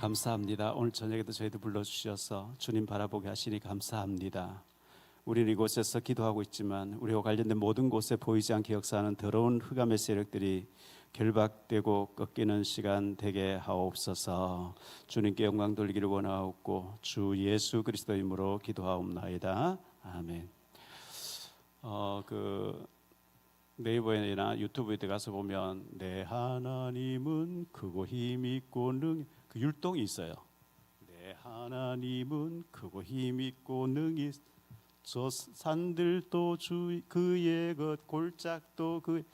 감사합니다. 오늘 저녁에도 저희들 불러주셔서 주님 바라보게 하시니 감사합니다. 우리는 이곳에서 기도하고 있지만 우리와 관련된 모든 곳에 보이지 않게 역사하는 더러운 흑암의 세력들이 결박되고 꺾이는 시간 되게 하옵소서. 주님께 영광 돌리기를 원하옵고 주 예수 그리스도 이름으로 기도하옵나이다. 아멘. 네이버나 유튜브에 들어가서 보면 내 하나님은 크고 힘있고 그 율동이 있어요. 내 하나님은 크고 힘있고 능히 저 산들도 주 그의 것 골짜기도 그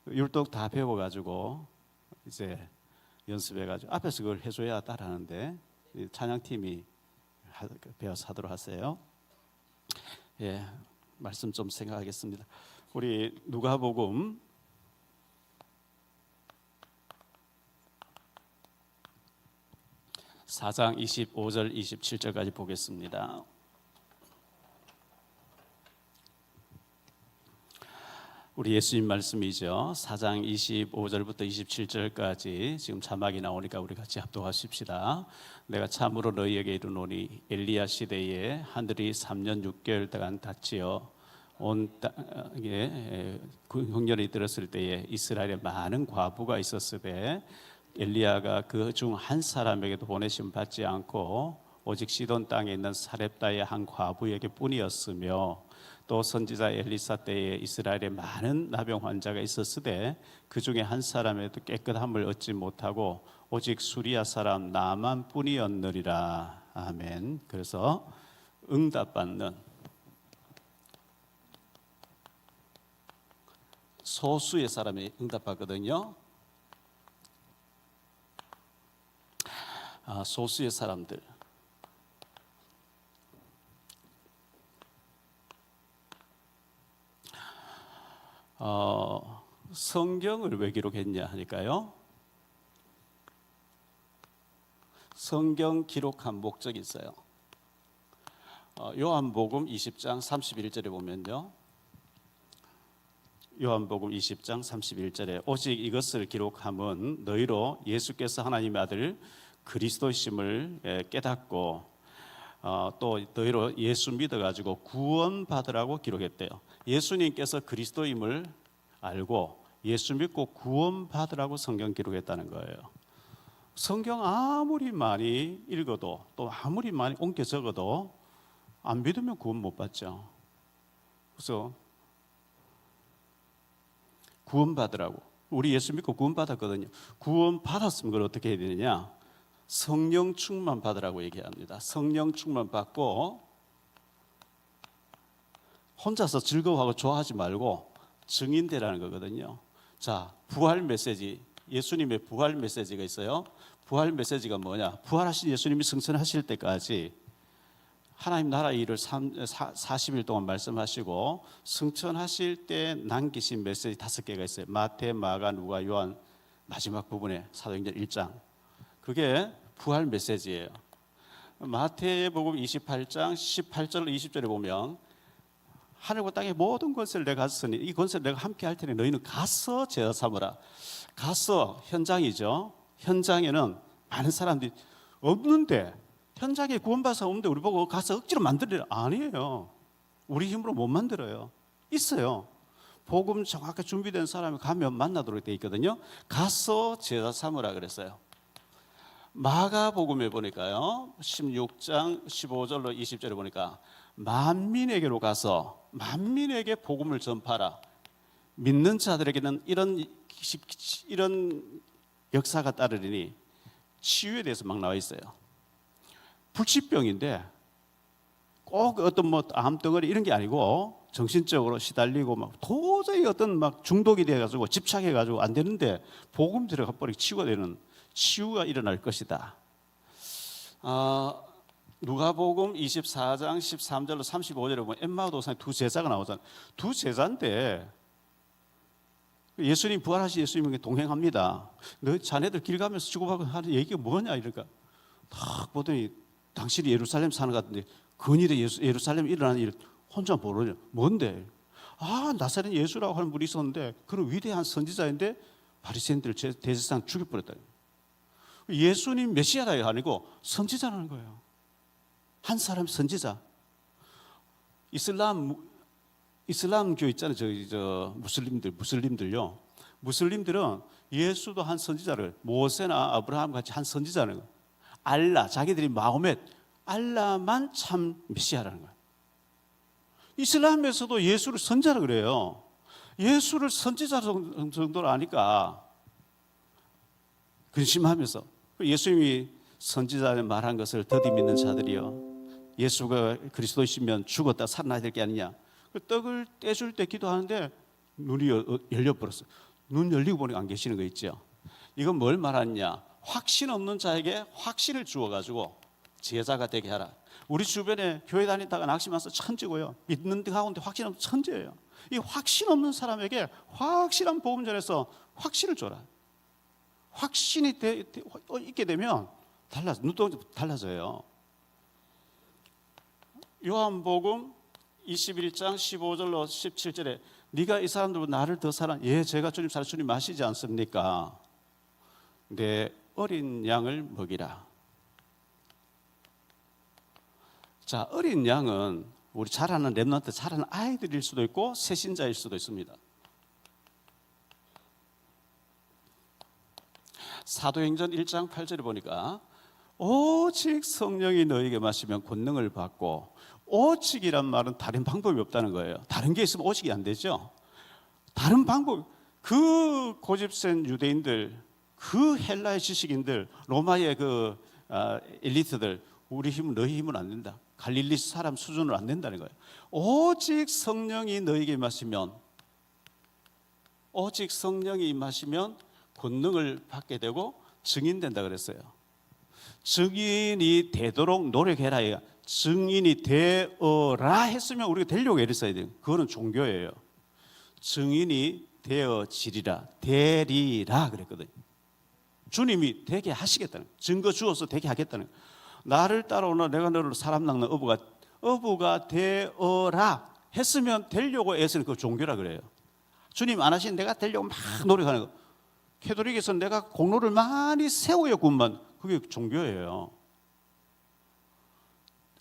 율동 다 배워가지고 이제 연습해가지고 앞에서 그걸 해줘야 따라하는데 찬양팀이 배워서 하도록 하세요. 예, 말씀 좀 생각하겠습니다. 우리 누가복음 4장 25절 27절까지 보겠습니다. 우리 예수님 말씀이죠. 4장 25절부터 27절까지 지금 자막이 나오니까 우리 같이 합독하십시다. 내가 참으로 너희에게 이르노니 엘리야 시대에 하늘이 3년 6개월 동안 닫지어 온 땅에 흉년이 들었을 때에 이스라엘에 많은 과부가 있었으되 엘리야가 그 중 한 사람에게도 보내심 받지 않고 오직 시돈 땅에 있는 사렙다의 한 과부에게 뿐이었으며 또 선지자 엘리사 때에 이스라엘에 많은 나병 환자가 있었으되 그 중에 한 사람에도 깨끗함을 얻지 못하고 오직 수리아 사람 나만 뿐이었느니라. 아멘. 그래서 응답받는 소수의 사람이 응답하거든요. 소수의 사람들. 성경을 왜 기록했냐 하니까요. 성경 기록한 목적이 있어요. 요한복음 20장 31절에 보면요. 요한복음 20장 31절에 오직 이것을 기록함은 너희로 예수께서 하나님의 아들 그리스도심을 깨닫고 또 너희로 예수 믿어가지고 구원받으라고 기록했대요. 예수님께서 그리스도임을 알고 예수 믿고 구원받으라고 성경 기록했다는 거예요. 성경 아무리 많이 읽어도 또 아무리 많이 옮겨 적어도 안 믿으면 구원 못 받죠. 그래서 구원받으라고. 우리 예수 믿고 구원받았거든요. 구원받았으면 그걸 어떻게 해야 되느냐? 성령 충만 받으라고 얘기합니다. 성령 충만 받고 혼자서 즐거워하고 좋아하지 말고 증인되라는 거거든요. 자, 부활 메시지, 예수님의 부활 메시지가 있어요. 부활 메시지가 뭐냐? 부활하신 예수님이 승천하실 때까지 하나님 나라 일을 40일 동안 말씀하시고 승천하실 때 남기신 메시지 5개가 있어요. 마태, 마가, 누가, 요한 마지막 부분에 사도행전 1장. 그게 부활 메시지예요. 마태복음 28장 18절 20절에 보면 하늘과 땅의 모든 권세를 내가 가졌으니 이 권세를 내가 함께 할 테니 너희는 가서 제자 삼으라. 가서 현장이죠. 현장에는 많은 사람들이 없는데 현장에 구원받은 사람 없는데 우리 보고 가서 억지로 만들어라. 아니에요. 우리 힘으로 못 만들어요. 있어요. 복음 정확하게 준비된 사람이 가면 만나도록 되어 있거든요. 가서 제자 삼으라 그랬어요. 마가복음에 보니까요 16장 15절로 20절에 보니까 만민에게로 가서 만민에게 복음을 전파하라. 믿는 자들에게는 이런 역사가 따르리니 치유에 대해서 막 나와 있어요. 불치병인데 꼭 어떤 암덩어리 이런 게 아니고 정신적으로 시달리고 막 도저히 어떤 막 중독이 돼가지고 집착해가지고 안 되는데 복음 들어가 버리고 치유가 되는 치유가 일어날 것이다. 누가복음 24장 13절로 35절에 보면 엠마오 도상에 두 제자가 나오잖아요. 두 제자인데 예수님 부활하신 예수님에게 동행합니다. 너 자네들 길 가면서 주고받고 하는 얘기가 뭐냐 이러니까 딱 보더니 당신이 예루살렘 사는 것 같은데 근일에 예루살렘에 일어나는 일 혼자 모르냐. 뭔데? 나사렛 예수라고 하는 분이 있었는데 그런 위대한 선지자인데 바리새인들 대제사장 죽여버렸다. 예수님 메시아가 아니고 선지자라는 거예요. 한 사람 선지자. 이슬람교 있잖아요. 저 무슬림들요. 무슬림들은 예수도 한 선지자를, 모세나 아브라함 같이 한 선지자라는 거예요. 알라, 자기들이 마호멧, 알라만 참 메시아라는 거예요. 이슬람에서도 예수를 선지자라 그래요. 예수를 선지자 정도로 아니까 근심하면서 예수님이 선지자에 말한 것을 더디 믿는 자들이요, 예수가 그리스도이시면 죽었다 살아나야 될 게 아니냐. 그 떡을 떼줄 때 기도하는데 눈이 열려버렸어요. 눈 열리고 보니까 안 계시는 거 있죠. 이건 뭘 말하느냐, 확신 없는 자에게 확신을 주어가지고 제자가 되게 하라. 우리 주변에 교회 다니다가 낙심해서 천지고요, 믿는 데 가운데 확신 없는 천지예요. 이 확신 없는 사람에게 확실한 복음 전해서 확신을 줘라. 확신이 있게 되면 눈도 달라져요. 요한복음 21장 15절로 17절에 네가 이 사람들보다 나를 더 사랑, 예, 제가 주님 사랑, 주님 아시지 않습니까? 내 어린 양을 먹이라. 자, 어린 양은 우리 자라는 렘넌트, 자라는 아이들일 수도 있고 새신자일 수도 있습니다. 사도행전 1장 8절에 보니까 오직 성령이 너에게 마시면 권능을 받고, 오직이란 말은 다른 방법이 없다는 거예요. 다른 게 있으면 오직이 안 되죠. 다른 방법, 그 고집센 유대인들, 그 헬라의 지식인들, 로마의 그 엘리트들, 우리 힘은 너희 힘은 안 된다, 갈릴리 사람 수준으로 안 된다는 거예요. 오직 성령이 너에게 임하시면, 오직 성령이 임하시면 권능을 받게 되고 증인된다 그랬어요. 증인이 되도록 노력해라. 증인이 되어라 했으면 우리가 되려고 애를 써야 돼요. 그거는 종교예요. 증인이 되어지리라, 되리라 그랬거든요. 주님이 되게 하시겠다는 거예요. 증거 주어서 되게 하겠다는 거예요. 나를 따라오나 내가 너를 사람 낚는 어부가 되어라 했으면 되려고 애쓰는 그 종교라 그래요. 주님 안 하신 내가 되려고 막 노력하는 거. 캐톨릭에서 내가 공로를 많이 세우였구만, 그게 종교예요.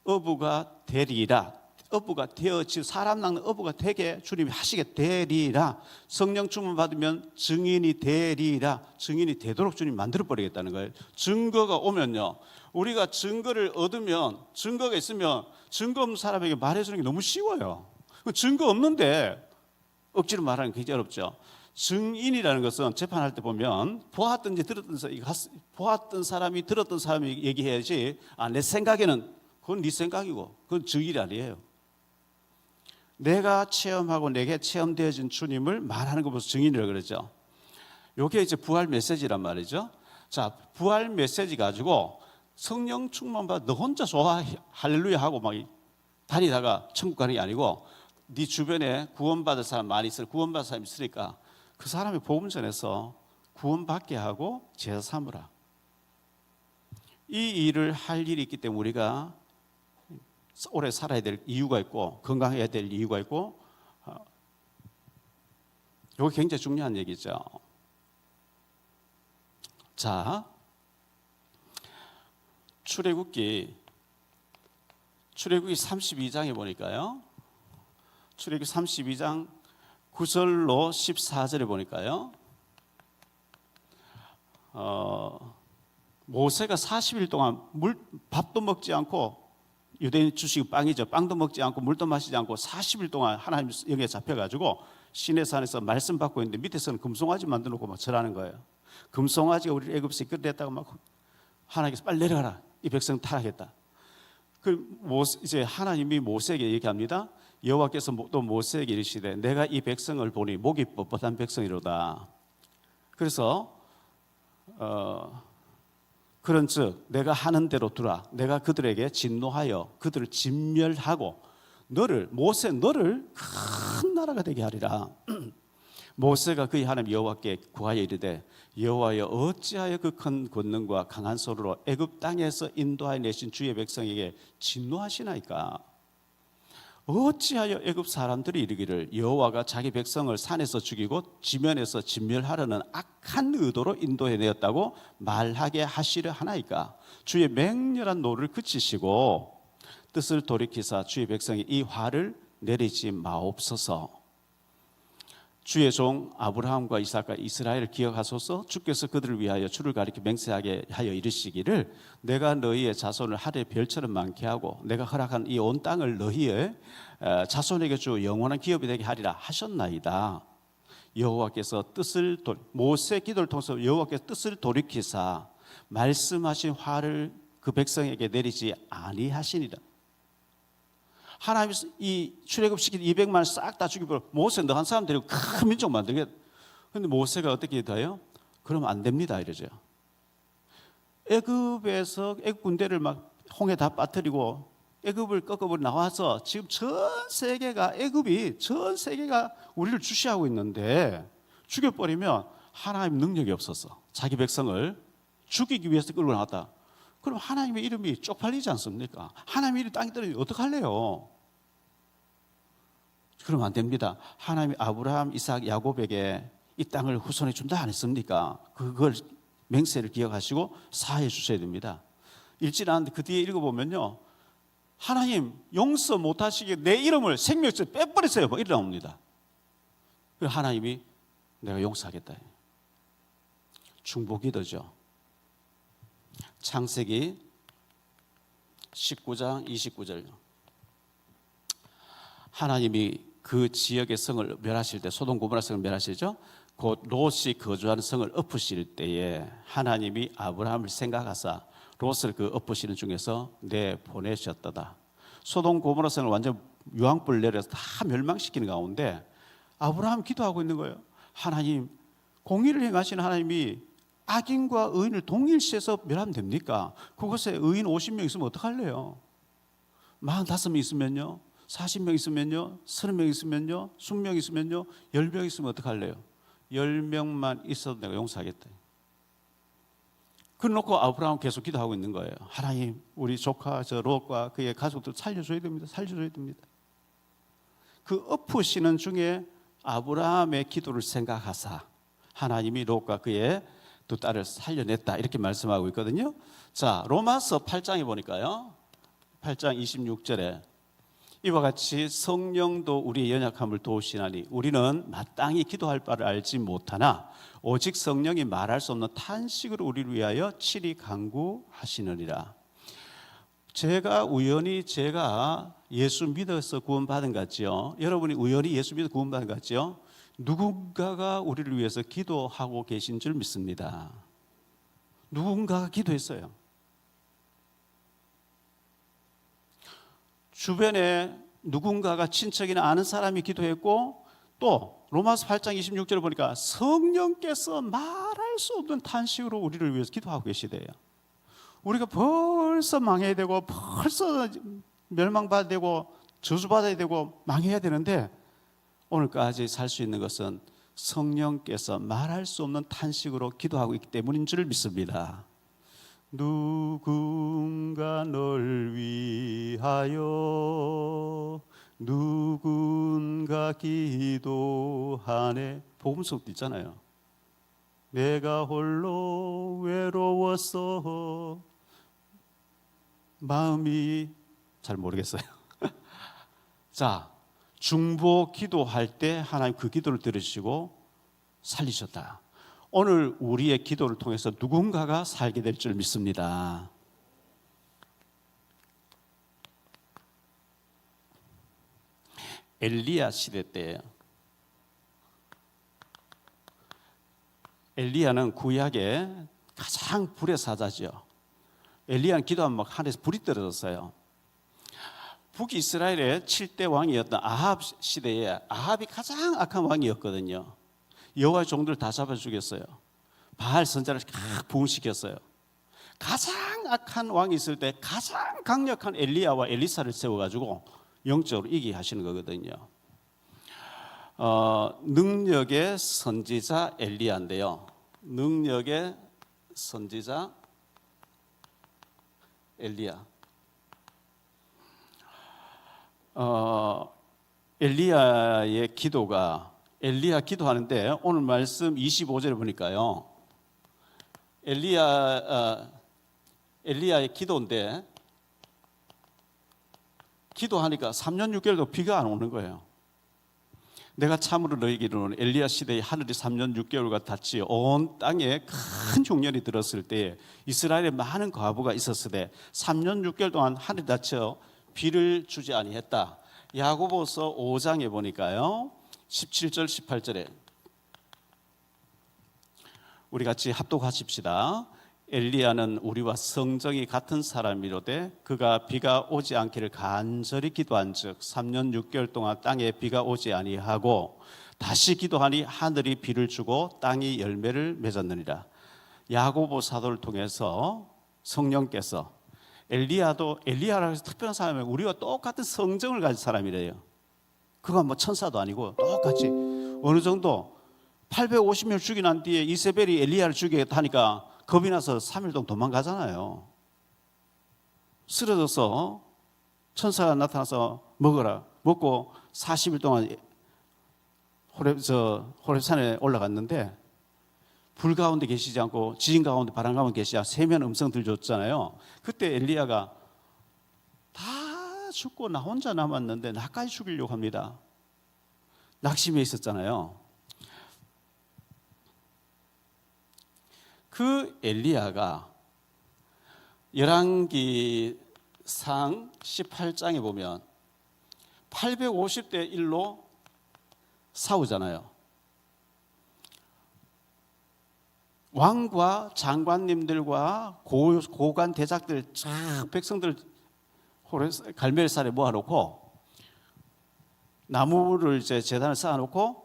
어부가 되리라, 어부가 되어지, 사람 낚는 어부가 되게 주님이 하시게 되리라. 성령 충만 받으면 증인이 되리라. 증인이 되도록 주님 만들어 버리겠다는 거예요. 증거가 오면요, 우리가 증거를 얻으면, 증거가 있으면 증거 없는 사람에게 말해주는 게 너무 쉬워요. 증거 없는데 억지로 말하는 게 굉장히 어렵죠. 증인이라는 것은 재판할 때 보면 보았던 사람이 들었던 사람이 얘기해야지, 내 생각에는, 그건 네 생각이고 그건 증인이 아니에요. 내가 체험하고 내게 체험되어진 주님을 말하는 것부터 증인이라고 그러죠. 이게 이제 부활 메시지란 말이죠. 자, 부활 메시지 가지고 성령 충만받아 너 혼자 좋아 할렐루야 하고 막 다니다가 천국 가는 게 아니고, 네 주변에 구원받을 사람 많이 있을, 구원받을 사람이 있으니까 그 사람이 복음 전해서 구원받게 하고 제자 삼으라. 이 일을 할 일이 있기 때문에 우리가 오래 살아야 될 이유가 있고, 건강해야 될 이유가 있고, 이거 굉장히 중요한 얘기죠. 자, 출애굽기 32장에 보니까요, 출애굽기 32장 9절로 14절에 보니까요, 모세가 40일 동안 밥도 먹지 않고, 유대인 주식 빵이죠, 빵도 먹지 않고 물도 마시지 않고 40일 동안 하나님 영에 잡혀가지고 시내산에서 말씀 받고 있는데, 밑에서는 금송아지 만들어 놓고 막 절하는 거예요. 금송아지가 우리 애굽에서 이끌어냈다고 막 하나님께서 빨리 내려가라, 이 백성 타락했다. 이제 하나님이 모세에게 얘기합니다. 여호와께서 또 모세에게 이르시되 내가 이 백성을 보니 목이 뻣뻣한 백성이로다. 그래서 그런즉 내가 하는 대로 두라. 내가 그들에게 진노하여 그들을 진멸하고 너를 큰 나라가 되게 하리라. 모세가 그의 하나님 여호와께 구하여 이르되 여호와여 어찌하여 그 큰 권능과 강한 손으로 애굽 땅에서 인도하여 내신 주의 백성에게 진노하시나이까. 어찌하여 애굽 사람들이 이르기를 여호와가 자기 백성을 산에서 죽이고 지면에서 진멸하려는 악한 의도로 인도해내었다고 말하게 하시려 하나이까. 주의 맹렬한 노를 그치시고 뜻을 돌이키사 주의 백성이 이 화를 내리지 마옵소서. 주의 종 아브라함과 이삭과 이스라엘을 기억하소서. 주께서 그들을 위하여 주를 가리켜 맹세하게 하여 이르시기를 내가 너희의 자손을 하늘의 별처럼 많게 하고 내가 허락한 이 온 땅을 너희의 자손에게 주 영원한 기업이 되게 하리라 하셨나이다. 여호와께서 모세 기도를 통해서 여호와께서 뜻을 돌이키사 말씀하신 화를 그 백성에게 내리지 아니하시니라. 하나님이 이 출애굽시킨 200만 싹 다 죽이고 모세 너 한 사람 데리고 큰 민족 만들겠다. 그런데 모세가 어떻게 기도해요? 그러면 안 됩니다 이러죠. 애굽에서 애굽 군대를 막 홍해 다 빠뜨리고 애굽을 꺾어버리고 나와서 지금 전 세계가 우리를 주시하고 있는데 죽여버리면 하나님 능력이 없어서 자기 백성을 죽이기 위해서 끌고 나왔다. 그럼 하나님의 이름이 쪽팔리지 않습니까? 하나님의 이름이 땅에 떨어지면 어떡할래요? 그러면 안 됩니다. 하나님이 아브라함, 이삭, 야곱에게 이 땅을 후손에 준다 안 했습니까? 그걸 맹세를 기억하시고 사해 주셔야 됩니다. 읽지 않았는데 그 뒤에 읽어보면요, 하나님 용서 못하시게 내 이름을 생명에서 빼버리세요 뭐 이래 나옵니다. 하나님이 내가 용서하겠다. 중보기도죠. 창세기 19장 29절. 하나님이 그 지역의 성을 멸하실 때, 소돔 고모라 성을 멸하시죠. 곧 롯이 거주하는 성을 엎으실 때에 하나님이 아브라함을 생각하사 롯을 그 엎으시는 중에서 내보내셨다. 소돔 고모라 성을 완전 유황불 내려서 다 멸망시키는 가운데 아브라함 기도하고 있는 거예요. 하나님, 공의를 행하시는 하나님이 악인과 의인을 동일시해서 멸하면 됩니까? 그곳에 의인 50명 있으면 어떡할래요? 45명 있으면요? 40명 있으면요? 30명 있으면요? 20명 있으면요? 10명 있으면 어떡할래요? 10명만 있어도 내가 용서하겠다. 그래놓고 아브라함 계속 기도하고 있는 거예요. 하나님, 우리 조카 저 롯과 그의 가족들 살려줘야 됩니다. 살려줘야 됩니다. 그 엎으시는 중에 아브라함의 기도를 생각하사 하나님이 롯과 그의 두 딸을 살려냈다 이렇게 말씀하고 있거든요. 자, 로마서 8장에 보니까요, 8장 26절에 이와 같이 성령도 우리의 연약함을 도우시나니 우리는 마땅히 기도할 바를 알지 못하나 오직 성령이 말할 수 없는 탄식으로 우리를 위하여 칠히 간구하시느니라. 제가 예수 믿어서 구원받은 것 같지요? 여러분이 우연히 예수 믿어 구원받은 것 같지요? 누군가가 우리를 위해서 기도하고 계신 줄 믿습니다. 누군가가 기도했어요. 주변에 누군가가 친척이나 아는 사람이 기도했고, 또 로마서 8장 26절을 보니까 성령께서 말할 수 없는 탄식으로 우리를 위해서 기도하고 계시대요. 우리가 벌써 망해야 되고 벌써 멸망받아야 되고 저주받아야 되고 망해야 되는데 오늘까지 살 수 있는 것은 성령께서 말할 수 없는 탄식으로 기도하고 있기 때문인 줄 믿습니다. 누군가 널 위하여 누군가 기도하네. 복음속도 있잖아요. 내가 홀로 외로워서 마음이 잘 모르겠어요. 자, 중보 기도할 때 하나님 그 기도를 들으시고 살리셨다. 오늘 우리의 기도를 통해서 누군가가 살게 될 줄 믿습니다. 엘리야 시대 때예요. 엘리야는 구약의 가장 불의 사자죠. 엘리야는 기도하면 막 하늘에서 불이 떨어졌어요. 북이스라엘의 7대 왕이었던 아합 시대에 아합이 가장 악한 왕이었거든요. 여호와의 종들을 다 잡아 죽였어요. 바알 선자를 각 부흥시켰어요. 가장 악한 왕이 있을 때 가장 강력한 엘리야와 엘리사를 세워가지고 영적으로 이기게 하시는 거거든요. 능력의 선지자 엘리야인데요. 능력의 선지자 엘리야. 엘리야의 기도가 엘리야 기도하는데 오늘 말씀 25절에 보니까요. 엘리야의 기도인데 기도하니까 3년 6개월도 비가 안 오는 거예요. 내가 참으로 너희에게 이르노니 엘리야 시대에 하늘이 3년 6개월과 닫지 온 땅에 큰 흉년이 들었을 때에 이스라엘에 많은 과부가 있었으되 3년 6개월 동안 하늘이 닫혀 비를 주지 아니했다. 야고보서 5장에 보니까요 17절 18절에 우리 같이 합독하십시다. 엘리야는 우리와 성정이 같은 사람이로되 그가 비가 오지 않기를 간절히 기도한즉 3년 6개월 동안 땅에 비가 오지 아니하고 다시 기도하니 하늘이 비를 주고 땅이 열매를 맺었느니라. 야고보 사도를 통해서 성령께서 엘리야라고 해서 특별한 사람이에요. 우리와 똑같은 성정을 가진 사람이래요. 그가 뭐 천사도 아니고 똑같이 어느 정도 850명 죽이 난 뒤에 이세벨이 엘리야를 죽이겠다 하니까 겁이 나서 3일 동안 도망가잖아요. 쓰러져서 천사가 나타나서 먹어라. 먹고 40일 동안 호렙산에 올라갔는데 불 가운데 계시지 않고 지진 가운데 바람 가운데 계시지 않고 세면 음성 들려줬잖아요. 그때 엘리야가 다 죽고 나 혼자 남았는데 나까지 죽이려고 합니다. 낙심해 있었잖아요. 그 엘리야가 열왕기상 18장에 보면 850대 1로 싸우잖아요. 왕과 장관님들과 고관 대작들 쫙 백성들 갈멜산에 모아놓고 나무를 이제 제단을 쌓아놓고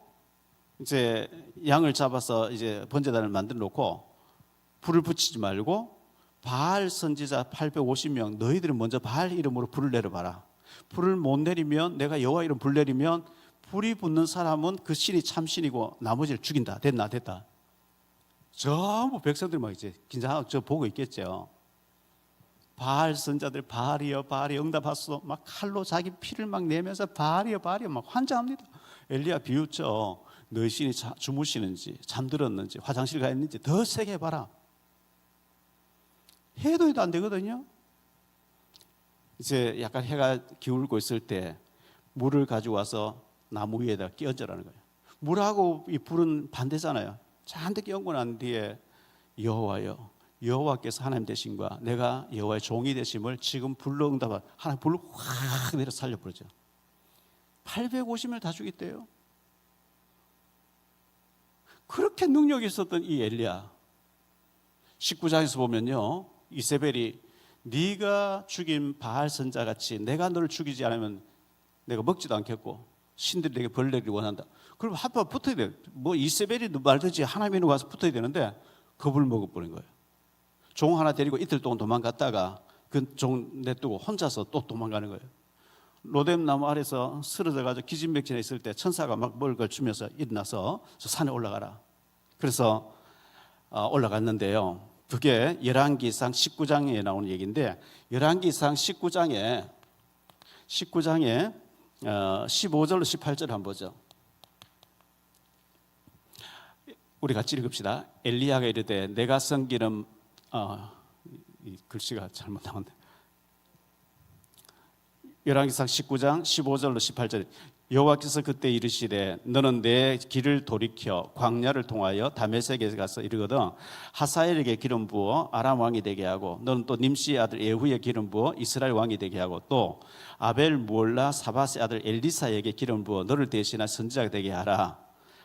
이제 양을 잡아서 이제 번제단을 만들어 놓고 불을 붙이지 말고 바알 선지자 850명 너희들은 먼저 바알 이름으로 불을 내려봐라. 불을 못 내리면 내가 여호와 이름 불 내리면 불이 붙는 사람은 그 신이 참신이고 나머지를 죽인다. 됐다. 전부 백성들이 막 이제 긴장하고 저 보고 있겠죠. 바알 선자들 바알이여 응답하소서 막 칼로 자기 피를 막 내면서 바알이여 막 환장합니다. 엘리야 비웃죠. 너희 신이 주무시는지 잠들었는지 화장실 가 있는지 더 세게 해봐라. 해도 안 되거든요. 이제 약간 해가 기울고 있을 때 물을 가지고 와서 나무 위에다 끼얹으라는 거예요. 물하고 이 불은 반대잖아요. 잔뜩 끼얹고 난 뒤에 여호와여 여호와께서 하나님 되심과 내가 여호와의 종이 되심을 지금 불로 응답하 하나님 불로 확 내려 살려버리죠. 850을 다 죽였대요. 그렇게 능력이 있었던 이 엘리야 19장에서 보면요 이세벨이 네가 죽인 바알 선자같이 내가 너를 죽이지 않으면 내가 먹지도 않겠고 신들이 내게 벌 내기를 원한다. 그럼 한번 붙어야 돼. 뭐 이세벨이 말든지 하나님이 와서 붙어야 되는데 겁을 먹어버린 거예요. 종 하나 데리고 이틀 동안 도망갔다가 그 종 내두고 혼자서 또 도망가는 거예요. 로뎀 나무 아래서 쓰러져가지고 기진맥진해 있을 때 천사가 막 뭘 걸치면서 일어나서 저 산에 올라가라. 그래서 올라갔는데요. 그게 열왕기상 19장에 나오는 얘기인데 열왕기상 19장에 15절로 18절 한번 보죠. 우리 같이 읽읍시다. 엘리야가 이르되 내가 섬기는 이 글씨가 잘못 나왔네. 열왕기상 19장 15절로 18절 여호와께서 그때 이르시되 너는 내 길을 돌이켜 광야를 통하여 다메섹에 가서 이르거든 하사엘에게 기름 부어 아람 왕이 되게 하고 너는 또 님시의 아들 예후의 기름 부어 이스라엘 왕이 되게 하고 또 아벨 무올라 사밧의 아들 엘리사에게 기름 부어 너를 대신한 선지자가 되게 하라.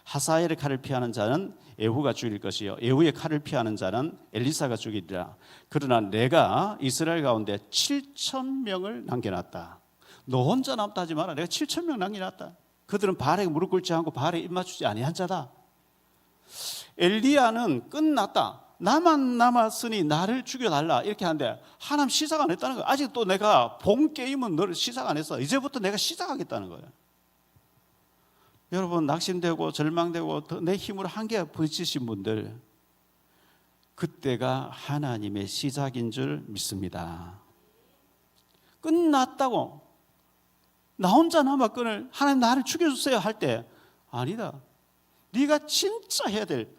하사엘의 칼을 피하는 자는 예후가 죽일 것이요 예후의 칼을 피하는 자는 엘리사가 죽이리라. 그러나 내가 이스라엘 가운데 7,000명을 남겨놨다. 너 혼자 남다 하지 마라. 내가 7,000명 남겨놨다. 그들은 바알에게 무릎 꿇지 않고 바알에 입 맞추지 아니한 자다. 엘리야는 끝났다. 나만 남았으니 나를 죽여달라 이렇게 하는데 하나님 시작 안 했다는 거예요. 아직도 내가 본 게임은 너를 시작 안 했어. 이제부터 내가 시작하겠다는 거예요. 여러분 낙심되고 절망되고 내 힘으로 한계에 부딪히신 분들 그때가 하나님의 시작인 줄 믿습니다. 끝났다고 나 혼자 남았거늘 하나님 나를 죽여주세요 할 때 아니다. 네가 진짜 해야 될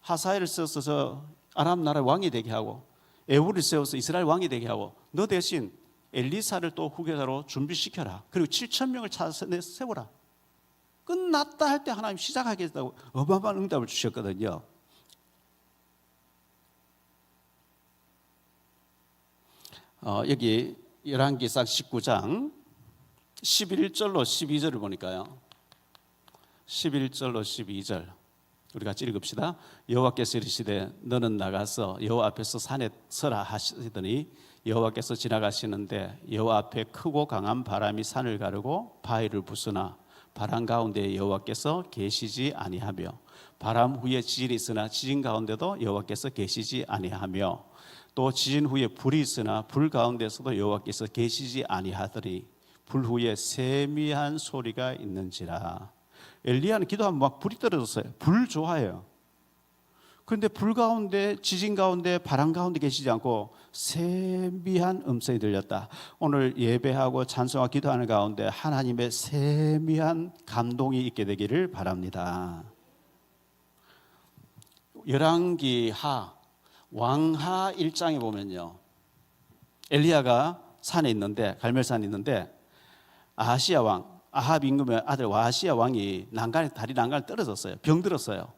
하사엘을 세워서 저 아람 나라의 왕이 되게 하고 에후를 세워서 이스라엘 왕이 되게 하고 너 대신 엘리사를 또 후계자로 준비시켜라. 그리고 7,000명을 찾아서 세워라. 끝났다 할 때 하나님 시작하겠다고 어마어마한 응답을 주셨거든요. 여기 열왕기상 19장 11절로 12절을 보니까요. 11절로 12절 우리 같이 읽읍시다. 여호와께서 이르시되 너는 나가서 여호와 앞에서 산에 서라 하시더니 여호와께서 지나가시는데 여호와 앞에 크고 강한 바람이 산을 가르고 바위를 부수나 바람 가운데 여호와께서 계시지 아니하며 바람 후에 지진이 있으나 지진 가운데도 여호와께서 계시지 아니하며 또 지진 후에 불이 있으나 불 가운데서도 여호와께서 계시지 아니하더니 불 후에 세미한 소리가 있는지라. 엘리야는 기도하면 막 불이 떨어졌어요. 불 좋아해요. 그런데 불 가운데 지진 가운데 바람 가운데 계시지 않고 세미한 음성이 들렸다. 오늘 예배하고 찬송하고 기도하는 가운데 하나님의 세미한 감동이 있게 되기를 바랍니다. 열왕기하 왕하 1장에 보면요, 엘리야가 산에 있는데 갈멜산에 있는데 아하시야 왕 아합 임금의 아들 와하시야 왕이 다리 난간에 떨어졌어요. 병들었어요.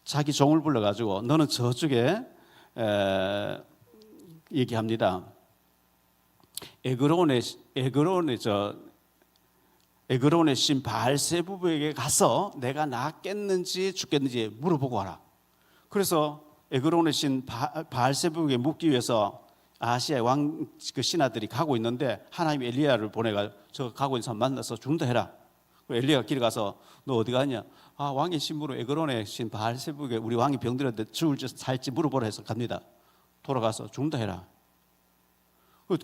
자기 종을 불러가지고 너는 저쪽에 얘기합니다. 에그론의 신 바알세부부에게 가서 내가 낫겠는지 죽겠는지 물어보고 와라. 그래서 에그론의 신 바알세부부에게 묻기 위해서 아시아의 왕 그 신하들이 가고 있는데 하나님이 엘리야를 보내가 저 가고 있는 사람 만나서 죽는다 해라. 엘리야가 길에 가서 너 어디 가냐? 왕의 신부로 에그론의 신 바알세부에게 우리 왕이 병들었는데 죽을지 살지 물어보라 해서 갑니다. 돌아가서 죽는다 해라.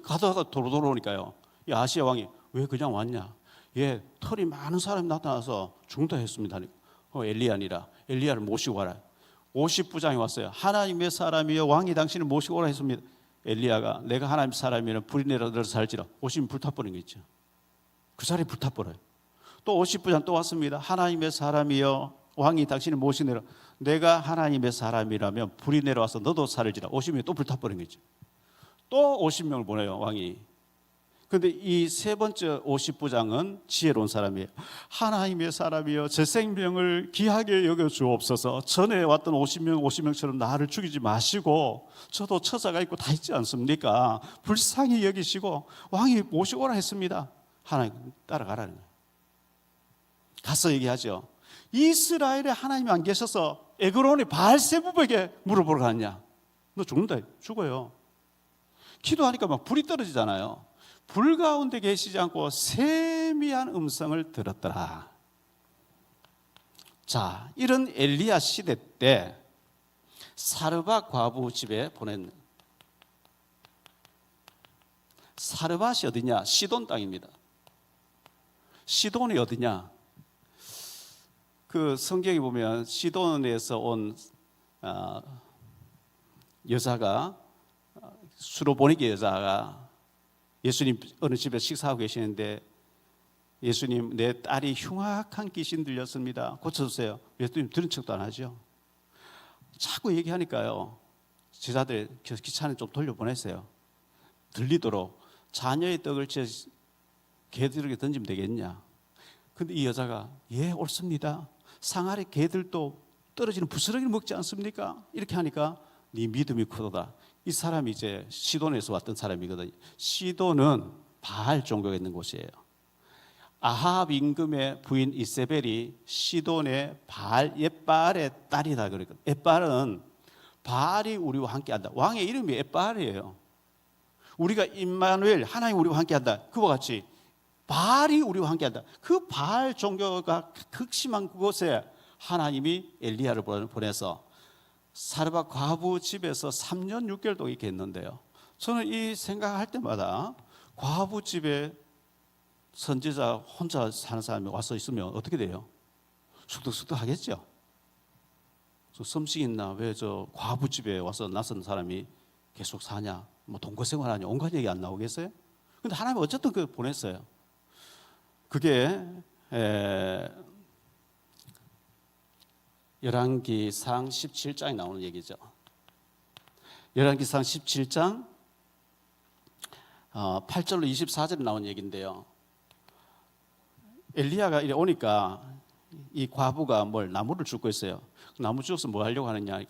가다가 돌아오니까요, 이 아시아 왕이 왜 그냥 왔냐? 예, 털이 많은 사람이 나타나서 죽는다 했습니다. 엘리야니라. 엘리야를 모시고 와라. 50부장이 왔어요. 하나님의 사람이여 왕이 당신을 모시고 오라 했습니다. 엘리야가 내가 하나님 사람이면 불이 내려서 살지라. 오시면 불타버린 거 있죠. 그 자리에 불타버려요. 또 50부장 또 왔습니다. 하나님의 사람이여 왕이 당신을 모시내라. 내가 하나님의 사람이라면 불이 내려와서 너도 살지라. 오시면 또 불타버린 거 있죠. 또 50명을 보내요 왕이. 그런데 이 세 번째 50부장은 지혜로운 사람이에요. 하나님의 사람이여 제 생명을 귀하게 여겨 주옵소서. 전에 왔던 50명처럼 나를 죽이지 마시고 저도 처자가 있고 다 있지 않습니까? 불쌍히 여기시고 왕이 모시고 오라 했습니다. 하나님 따라가라는 거예요. 가서 얘기하죠. 이스라엘에 하나님이 안 계셔서 에그론의 바알세부부에게 물어보러 갔냐? 너 죽는다. 죽어요. 기도하니까 막 불이 떨어지잖아요. 불 가운데 계시지 않고 세미한 음성을 들었더라. 자, 이런 엘리야 시대 때 사르밧 과부 집에 보낸. 사르밧이 어디냐? 시돈 땅입니다. 시돈이 어디냐? 그 성경에 보면 시돈에서 온 여자가 수로보니게 여자가 예수님 어느 집에 식사하고 계시는데 예수님 내 딸이 흉악한 귀신 들렸습니다. 고쳐주세요. 예수님 들은 척도 안 하죠. 자꾸 얘기하니까요. 제자들 기차는 좀 돌려보냈어요. 들리도록 자녀의 떡을 제 개들에게 던지면 되겠냐. 근데 이 여자가 예 옳습니다. 상 아래 개들도 떨어지는 부스러기를 먹지 않습니까? 이렇게 하니까 네 믿음이 크도다. 이 사람이 이제 시돈에서 왔던 사람이거든요. 시돈은 바알 종교가 있는 곳이에요. 아합 임금의 부인 이세벨이 시돈의 옛바알의 딸이다 그랬거든요. 옛바알은 바알이 우리와 함께한다. 왕의 이름이 옛바알이에요. 우리가 임마누엘 하나님 우리와 함께한다. 그와 같이 바알이 우리와 함께한다. 그 바알 종교가 극심한 그곳에 하나님이 엘리야를 보내서 사르밧 과부 집에서 3년 6개월 동안 이렇게 했는데요. 저는 이 생각할 때마다 과부 집에 선지자 혼자 사는 사람이 와서 있으면 어떻게 돼요? 수득수득 하겠죠. 섬식 있나? 왜 저 과부 집에 와서 낯선 사람이 계속 사냐? 뭐 동거생활하냐? 온갖 얘기 안 나오겠어요? 근데 하나님 어쨌든 그 보냈어요. 그게 열왕기상 17장에 나오는 얘기죠. 열왕기상 17장 8절로 24절에 나온 얘기인데요. 엘리야가 이래 오니까 이 과부가 나무를 줍고 있어요. 나무 주워서 뭐 하려고 하느냐.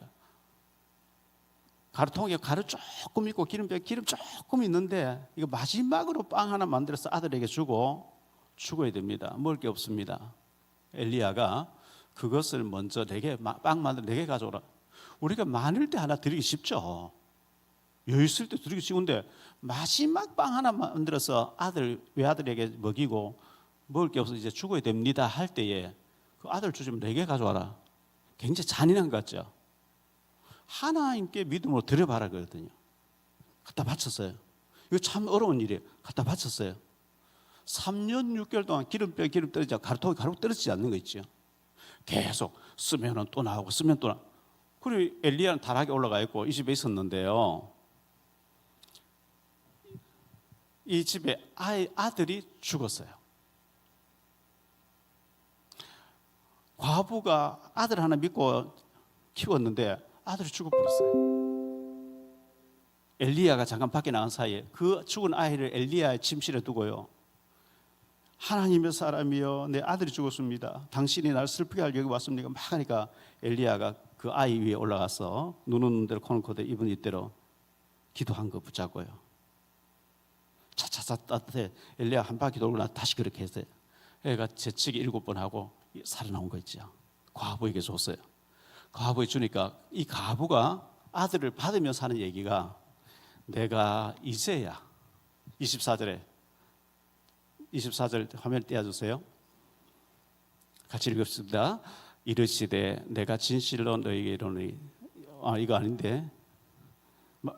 가루통에 가루 조금 있고 기름 조금 있는데 이거 마지막으로 빵 하나 만들어서 아들에게 주고 죽어야 됩니다. 먹을 게 없습니다. 엘리야가 그것을 먼저 빵 만들어 내게 가져오라. 우리가 많을 때 하나 드리기 쉽죠. 여유 있을 때 드리기 쉬운데 마지막 빵 하나 만들어서 외아들에게 먹이고 먹을 게 없어서 이제 죽어야 됩니다 할 때에 그 아들 주시면 내게 가져와라. 굉장히 잔인한 것 같죠. 하나님께 믿음으로 드려봐라 그러거든요. 갖다 바쳤어요. 이거 참 어려운 일이에요. 갖다 바쳤어요. 3년 6개월 동안 기름 떨어지자 가루 떨어지지 않는 거 있죠. 계속 쓰면은 또 나오고 쓰면 또 나오고. 그리고 엘리야는 다락에 올라가 있고 이 집에 있었는데요. 이 집에 아들이 죽었어요. 과부가 아들 하나 믿고 키웠는데 아들이 죽어버렸어요. 엘리야가 잠깐 밖에 나간 사이에 그 죽은 아이를 엘리야의 침실에 두고요. 하나님의 사람이여 내 아들이 죽었습니다. 당신이 나를 슬프게 하려고 여기 왔습니까? 막 하니까 엘리야가 그 아이 위에 올라가서 눈 오는 대로 코는 코대로 입은 이대로 기도한 거 붙잡고요. 차차차 따뜻해. 엘리야 한 바퀴 돌고 나 다시 그렇게 했어요. 애가 재치기 7번 하고 살아나온 거 있죠. 과부에게 줬어요. 과부에 주니까 이 과부가 아들을 받으면서 하는 얘기가 내가 이제야 24절 화면 띄워주세요. 같이 읽읍시다. 이르시되 내가 진실로 너희에게 이르노니 이거 아닌데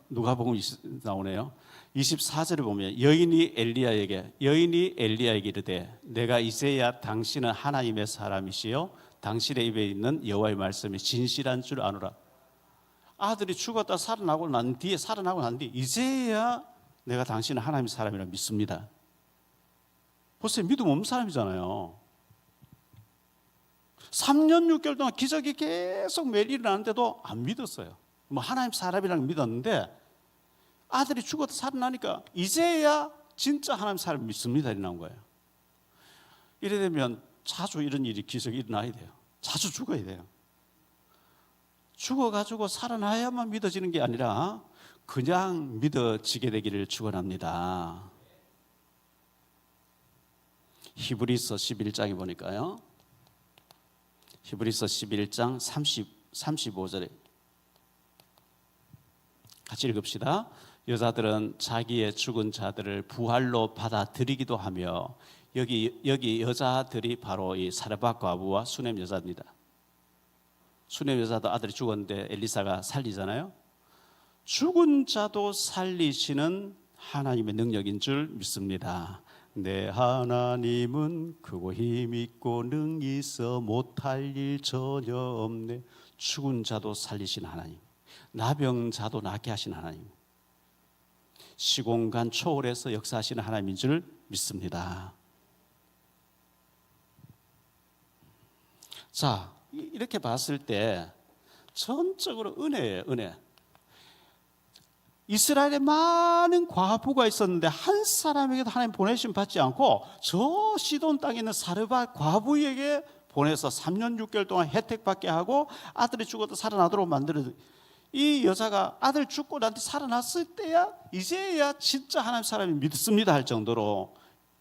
누가복음 나오네요. 24절을 보면 여인이 엘리야에게 이르되 내가 이제야 당신은 하나님의 사람이시요 당신의 입에 있는 여호와의 말씀이 진실한 줄 아노라. 아들이 죽었다 살아나고 난 뒤에 이제야 내가 당신은 하나님의 사람이라 믿습니다. 벌써 믿음 없는 사람이잖아요. 3년 6개월 동안 기적이 계속 매일 일어나는데도 안 믿었어요. 하나님 사람이라는 믿었는데 아들이 죽어도 살아나니까 이제야 진짜 하나님 사람 믿습니다 이렇게 나온 거예요. 이래 되면 자주 이런 일이 기적이 일어나야 돼요. 자주 죽어야 돼요. 죽어가지고 살아나야만 믿어지는 게 아니라 그냥 믿어지게 되기를 축원합니다. 히브리서 11장에 보니까요. 히브리서 11장 35절에 같이 읽읍시다. 여자들은 자기의 죽은 자들을 부활로 받아들이기도 하며 여기 여자들이 바로 이 사르밧 과부와 수넴 여자입니다. 수넴 여자도 아들이 죽었는데 엘리사가 살리잖아요. 죽은 자도 살리시는 하나님의 능력인 줄 믿습니다. 내 하나님은 크고 힘있고 능히 있어 못할 일 전혀 없네. 죽은 자도 살리신 하나님, 나병자도 낫게 하신 하나님, 시공간 초월해서 역사하시는 하나님인 줄 믿습니다. 자, 이렇게 봤을 때 전적으로 은혜예요, 은혜. 이스라엘에 많은 과부가 있었는데 한 사람에게도 하나님 보내심 받지 않고 저 시돈 땅에 있는 사르밧 과부에게 보내서 3년 6개월 동안 혜택받게 하고 아들이 죽어도 살아나도록 만들어. 이 여자가 아들 죽고 나한테 살아났을 때야 이제야 진짜 하나님 사람이 믿습니다 할 정도로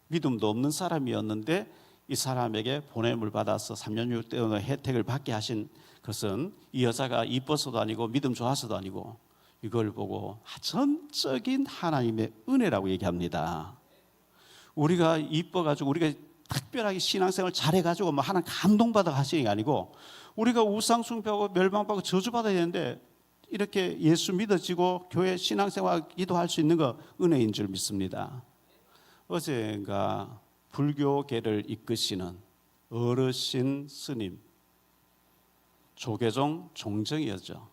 믿음도 없는 사람이었는데 이 사람에게 보냄을 받아서 3년 6개월 동안 혜택을 받게 하신 것은 이 여자가 이뻐서도 아니고 믿음 좋아서도 아니고 이걸 보고 전적인 하나님의 은혜라고 얘기합니다. 우리가 이뻐가지고 우리가 특별하게 신앙생활 잘해가지고 하나님 감동받아 하시는 게 아니고 우리가 우상숭배하고 멸망받고 저주받아야 되는데 이렇게 예수 믿어지고 교회 신앙생활 기도할 수 있는 거 은혜인 줄 믿습니다. 어제가 불교계를 이끄시는 어르신 스님 조계종 종정이었죠.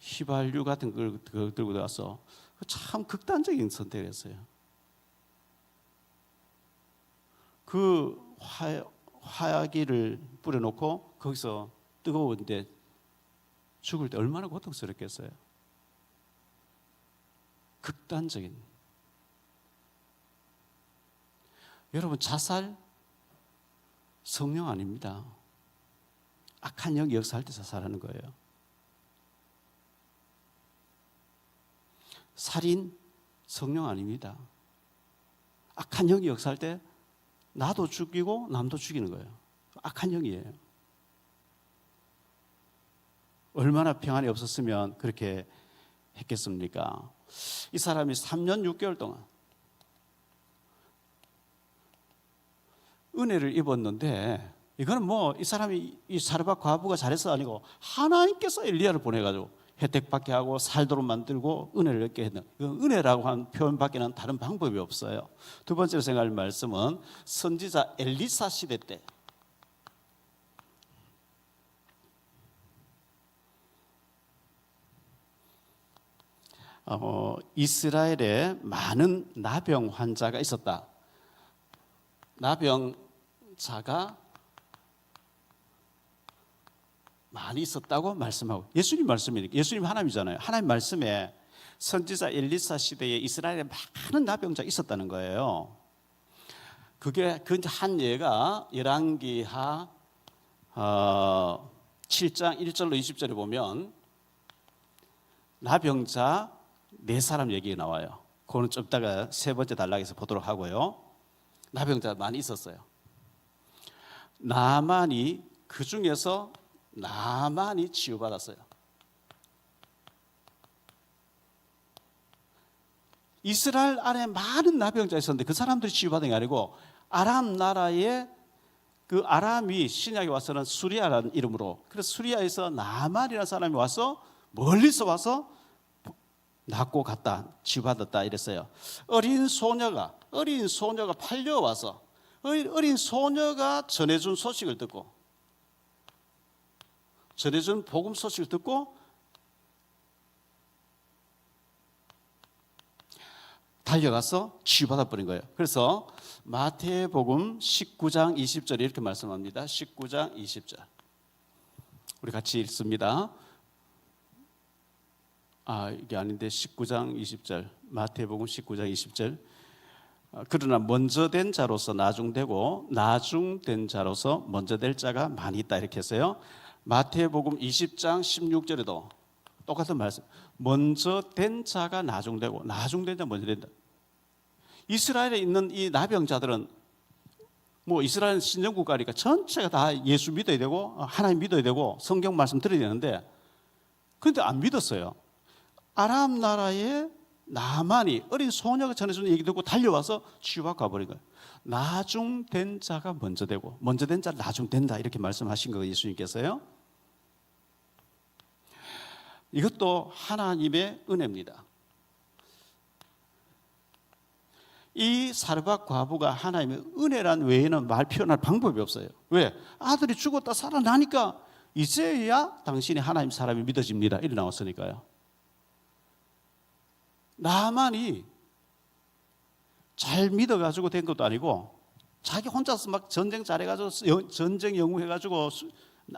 휘발유 같은 걸 들고 나서 참 극단적인 선택을 했어요. 그 화약기를 뿌려놓고 거기서 뜨거운데 죽을 때 얼마나 고통스럽겠어요. 극단적인. 여러분, 자살 성령 아닙니다. 악한 영이 역사할 때 자살하는 거예요. 살인 성령 아닙니다. 악한 영이 역사할 때 나도 죽이고 남도 죽이는 거예요. 악한 영이에요. 얼마나 평안이 없었으면 그렇게 했겠습니까? 이 사람이 3년 6개월 동안 은혜를 입었는데, 이거는 뭐 이 사람이 이 사르밧 과부가 잘해서 아니고 하나님께서 엘리야를 보내가지고 혜택받게 하고 살도록 만들고 은혜를 얻게 했는, 이건 은혜라고 하는 표현밖에는 다른 방법이 없어요. 두 번째로 생각할 말씀은 선지자 엘리사 시대 때 이스라엘에 많은 나병 환자가 있었다. 나병자가 많이 있었다고 말씀하고, 예수님 말씀이니까, 예수님 하나님이잖아요. 하나님 말씀에 선지자 엘리사 시대에 이스라엘에 많은 나병자가 있었다는 거예요. 그게 그 한 예가 열왕기하 7장 1절로 20절에 보면 나병자 4사람 얘기가 나와요. 그거는 좀 이따가 세 번째 단락에서 보도록 하고요. 나병자 많이 있었어요. 나만이, 그 중에서 나만이 치유받았어요. 이스라엘 안에 많은 나병자 있었는데 그 사람들이 치유받은 게 아니고, 아람 나라의 그 아람이 신약에 와서는 수리아라는 이름으로, 그래서 수리아에서 나만이라는 사람이 와서, 멀리서 와서 낫고 갔다, 치유받았다 이랬어요. 어린 소녀가 팔려와서 어린 소녀가 전해준 소식을 듣고, 전해준 복음 소식을 듣고 달려가서 치유받아버린 거예요. 그래서 마태복음 19장 20절에 이렇게 말씀합니다. 19장 20절 우리 같이 읽습니다. 이게 아닌데 19장 20절, 마태복음 19장 20절. 그러나 먼저 된 자로서 나중되고 나중된 자로서 먼저 될 자가 많이 있다, 이렇게 했어요. 마태복음 20장 16절에도 똑같은 말씀. 먼저 된 자가 나중되고 나중된 자가 먼저 된다. 이스라엘에 있는 이 나병자들은 뭐 이스라엘 신정국가니까 전체가 다 예수 믿어야 되고 하나님 믿어야 되고 성경 말씀 들어야 되는데, 그런데 안 믿었어요. 아람 나라의 나만이 어린 소녀가 전해주는 얘기 듣고 달려와서 치유받고 가버린 거예요. 나중된 자가 먼저 되고 먼저 된 자는 나중된다, 이렇게 말씀하신 거예요, 예수님께서요. 이것도 하나님의 은혜입니다. 이 사르밧 과부가 하나님의 은혜란 외에는 말 표현할 방법이 없어요. 왜? 아들이 죽었다 살아나니까 이제야 당신이 하나님 사람이 믿어집니다, 이래 나왔으니까요. 나만이 잘 믿어가지고 된 것도 아니고, 자기 혼자서 막 전쟁 잘해가지고 전쟁 영웅해가지고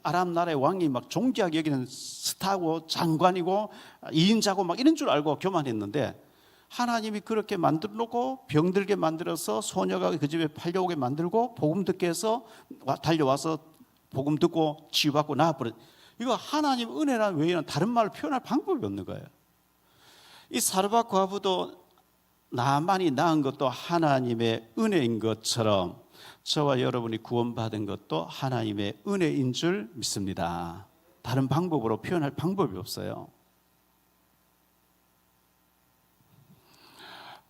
아람 나라의 왕이 막 존귀하게 여기는 스타고 장관이고 2인자고 막 이런 줄 알고 교만했는데, 하나님이 그렇게 만들어 놓고 병들게 만들어서 소녀가 그 집에 팔려오게 만들고 복음 듣게 해서 달려와서 복음 듣고 치유받고 나아버린, 이거 하나님 은혜란 외에는 다른 말로 표현할 방법이 없는 거예요. 이 사르밧 과부도 나만이 낳은 것도 하나님의 은혜인 것처럼 저와 여러분이 구원받은 것도 하나님의 은혜인 줄 믿습니다. 다른 방법으로 표현할 방법이 없어요.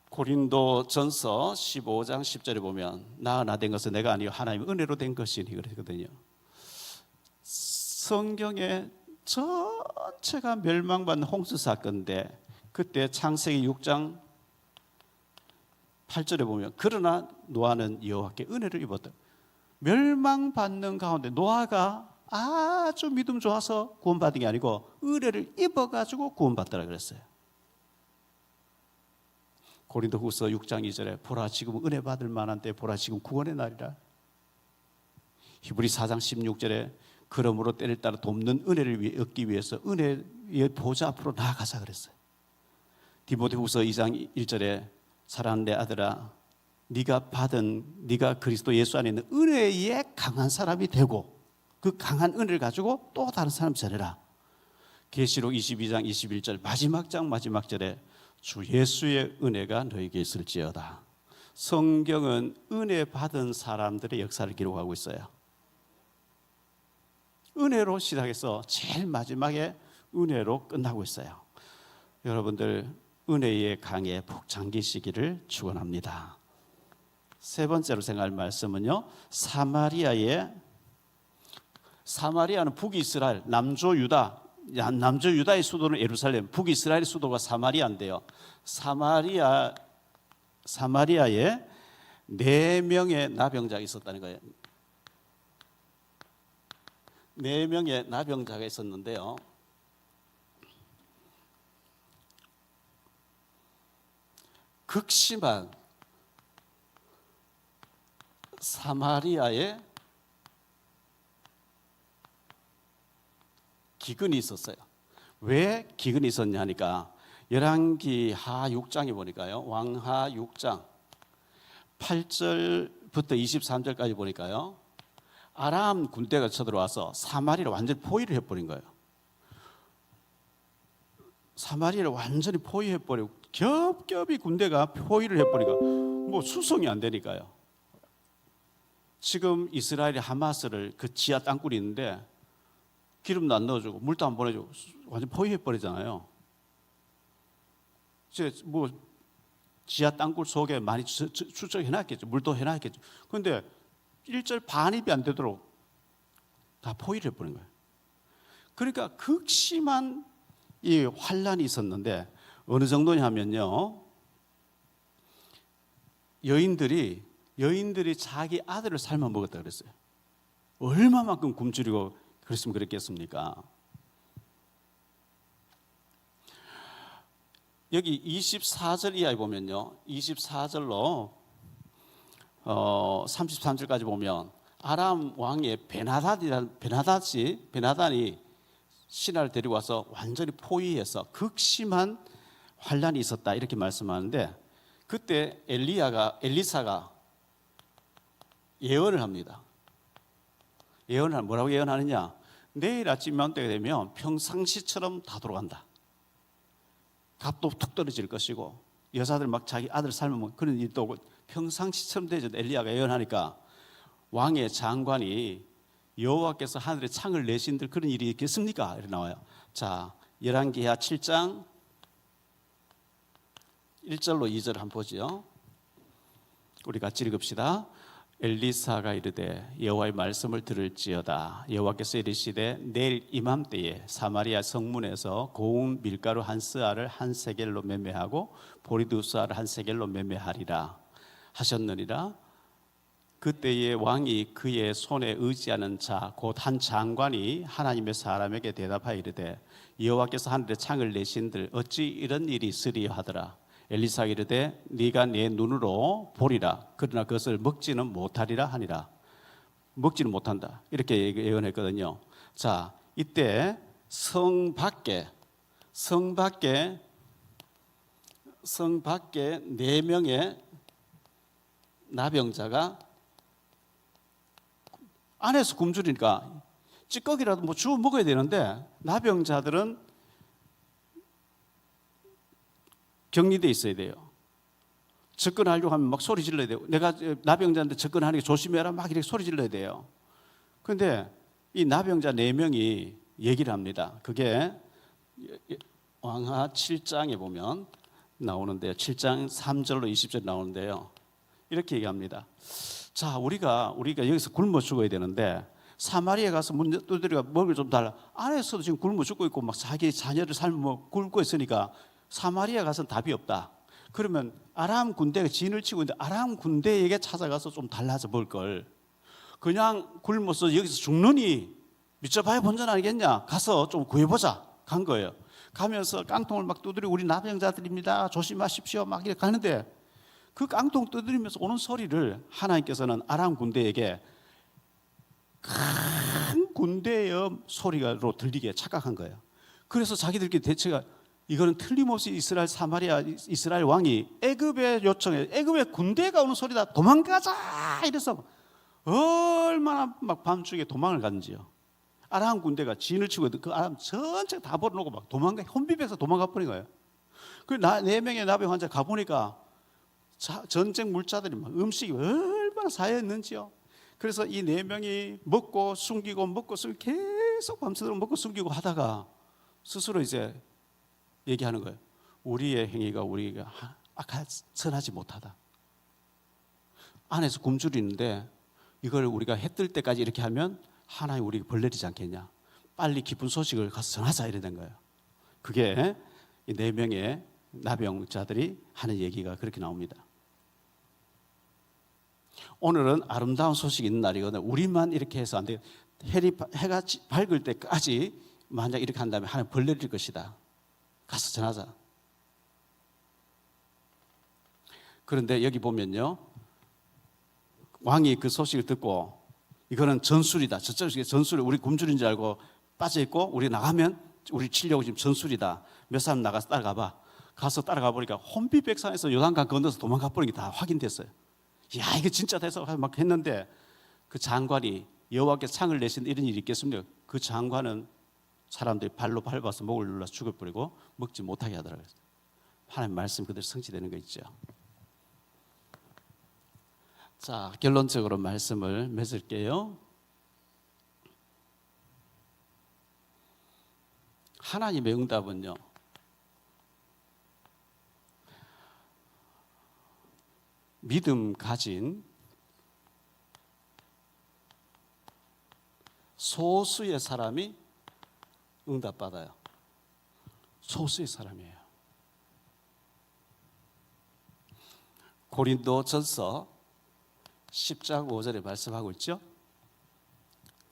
고린도전서 15장 10절에 보면 나 된 것은 내가 아니요 하나님의 은혜로 된 것이니 그러거든요. 성경의 전체가 멸망받는 홍수 사건인데, 그때 창세기 6장 8절에 보면 그러나 노아는 여호와께 은혜를 입었다. 멸망받는 가운데 노아가 아주 믿음 좋아서 구원받은 게 아니고 은혜를 입어가지고 구원받더라 그랬어요. 고린도후서 6장 2절에 보라 지금 은혜 받을 만한 때 보라 지금 구원의 날이라. 히브리 4장 16절에 그러므로 때를 따라 돕는 은혜를 얻기 위해서 은혜의 보좌 앞으로 나아가자 그랬어요. 디모데후서 2장 1절에 사랑하는 내 아들아 네가 그리스도 예수 안에 있는 은혜에 강한 사람이 되고 그 강한 은혜를 가지고 또 다른 사람 전해라. 계시록 22장 21절 마지막 장 마지막 절에 주 예수의 은혜가 너에게 있을지어다. 성경은 은혜 받은 사람들의 역사를 기록하고 있어요. 은혜로 시작해서 제일 마지막에 은혜로 끝나고 있어요. 여러분들 은혜의 강에 푹 잠기시기를 축원합니다. 세 번째로 생각할 말씀은요, 사마리아는 북이스라엘, 남조유다의 수도는 예루살렘, 북이스라엘의 수도가 사마리아인데요. 사마리아에 4명의 나병자가 있었다는 거예요. 4명의 나병자가 있었는데요. 극심한 사마리아에 기근이 있었어요. 왜 기근이 있었냐 하니까 열왕기하 6장에 보니까요. 왕하 6장 8절부터 23절까지 보니까요. 아람 군대가 쳐들어와서 사마리아를 완전히 포위를 해버린 거예요. 사마리아를 완전히 포위해버리고 겹겹이 군대가 포위를 해버리니까 뭐 수송이 안 되니까요. 지금 이스라엘이 하마스를 그 지하 땅굴이 있는데 기름도 안 넣어주고 물도 안 보내주고 완전 포위해버리잖아요. 이제 뭐 지하 땅굴 속에 많이 추적해놨겠죠. 물도 해놨겠죠. 그런데 1절 반입이 안 되도록 다 포위를 해버린 거예요. 그러니까 극심한 이 환란이 있었는데 어느 정도냐 하면요, 여인들이 자기 아들을 삶아 먹었다 그랬어요. 얼마만큼 굶주리고 그랬으면 그랬겠습니까? 여기 24절 이하에 보면요, 24절로 33절까지 보면 아람 왕의 베나단이 신하를 데리고 와서 완전히 포위해서 극심한 환란이 있었다 이렇게 말씀하는데, 그때 엘리사가 예언을 합니다. 뭐라고 예언하느냐? 내일 아침 이맘때가 되면 평상시처럼 다 돌아간다. 값도 툭 떨어질 것이고 여자들 막 자기 아들 삶으면 그런 일도 오고 평상시처럼 되죠. 엘리야가 예언하니까 왕의 장관이 여호와께서 하늘에 창을 내신들 그런 일이 있겠습니까? 이렇게 나와요. 자, 열왕기하 7장 1절로 2절 한번 보죠. 우리 같이 읽읍시다. 엘리사가 이르되 여호와의 말씀을 들을지어다. 여호와께서 이르시되 내일 이맘때에 사마리아 성문에서 고운 밀가루 한 스아를 한 세겔로 매매하고 보리두 스아를 한 세겔로 매매하리라 하셨느니라. 그때에 왕이 그의 손에 의지하는 자 곧 한 장관이 하나님의 사람에게 대답하여 이르되 여호와께서 하늘에 창을 내신들 어찌 이런 일이 있으리 하더라. 엘리사가 이르되 네가 내 눈으로 보리라. 그러나 그것을 먹지는 못하리라 하니라. 먹지는 못한다 이렇게 예언했거든요. 자, 이때 성 밖에 4명의 나병자가 안에서 굶주리니까 찌꺼기라도 뭐 주워 먹어야 되는데 나병자들은 격리돼 있어야 돼요. 접근하려고 하면 막 소리 질러야 돼요. 내가 나병자인데 접근하는 게 조심해라 막 이렇게 소리 질러야 돼요. 그런데 이 나병자 4명이 얘기를 합니다. 그게 왕하 7장에 보면 나오는데요. 7장 3절로 20절 나오는데요. 이렇게 얘기합니다. 자, 우리가 여기서 굶어 죽어야 되는데 사마리아에 가서 문 두드리가 먹을 좀 달라. 안에서도 지금 굶어 죽고 있고 막 자기 자녀를 삶아 굶고 있으니까 사마리아 가서는 답이 없다. 그러면 아람 군대가 진을 치고 있는데 아람 군대에게 찾아가서 좀 달라져 볼 걸. 그냥 굶어서 여기서 죽느니 미쳐봐야 본전 아니겠냐. 가서 좀 구해보자 간 거예요. 가면서 깡통을 막 두드리고 우리 나병자들입니다. 조심하십시오. 막 이렇게 가는데 그 깡통 두드리면서 오는 소리를 하나님께서는 아람 군대에게 큰 군대의 소리로 들리게 착각한 거예요. 그래서 자기들끼리 대체가 이거는 틀림없이 이스라엘 사마리아 이스라엘 왕이 애굽에 요청해 애굽에 군대가 오는 소리다 도망가자 이래서 얼마나 막 밤중에 도망을 갔는지요. 아람 군대가 진을 치고 그 아람 전체 다 벌어놓고 막 도망가 혼비백서 도망가 버린 거예요. 그 4명의 나병 환자 가보니까 전쟁 물자들이 막 음식이 얼마나 쌓여있는지요. 그래서 이 4명이 먹고 숨기고 먹고 숨기고 계속 밤새도록 먹고 숨기고 하다가 스스로 이제 얘기하는 거예요. 우리의 행위가 우리가 선하지 못하다. 안에서 굶주리는데 이걸 우리가 해 뜰 때까지 이렇게 하면 하나님 우리가 벌 내리지 않겠냐. 빨리 기쁜 소식을 가서 전하자 이래 된 거예요. 그게 이 4명의 나병자들이 하는 얘기가 그렇게 나옵니다. 오늘은 아름다운 소식이 있는 날이거든요. 우리만 이렇게 해서 안 돼요. 해가 밝을 때까지 만약 이렇게 한다면 하나님 벌 내릴 것이다. 가서 전하자. 그런데 여기 보면요, 왕이 그 소식을 듣고 이거는 전술이다. 저쪽에 전술, 우리 굶주린 줄 알고 빠져있고 우리 나가면 우리 치려고 지금 전술이다. 몇 사람 나가서 따라가봐. 가서 따라가 보니까 혼비백산에서 요단강 건너서 도망가 버린 게 다 확인됐어요. 야, 이거 진짜 돼서 막 했는데 그 장관이 여호와께 상을 내신 이런 일이 있겠습니까? 그 장관은 사람들이 발로 밟아서 목을 눌러서 죽여버리고 먹지 못하게 하더라고요. 하나님 말씀 그대로 성취되는 거 있죠. 자, 결론적으로 말씀을 맺을게요. 하나님의 응답은요, 믿음 가진 소수의 사람이 응답받아요. 소수의 사람이에요. 고린도전서 10장 5절에 말씀하고 있죠.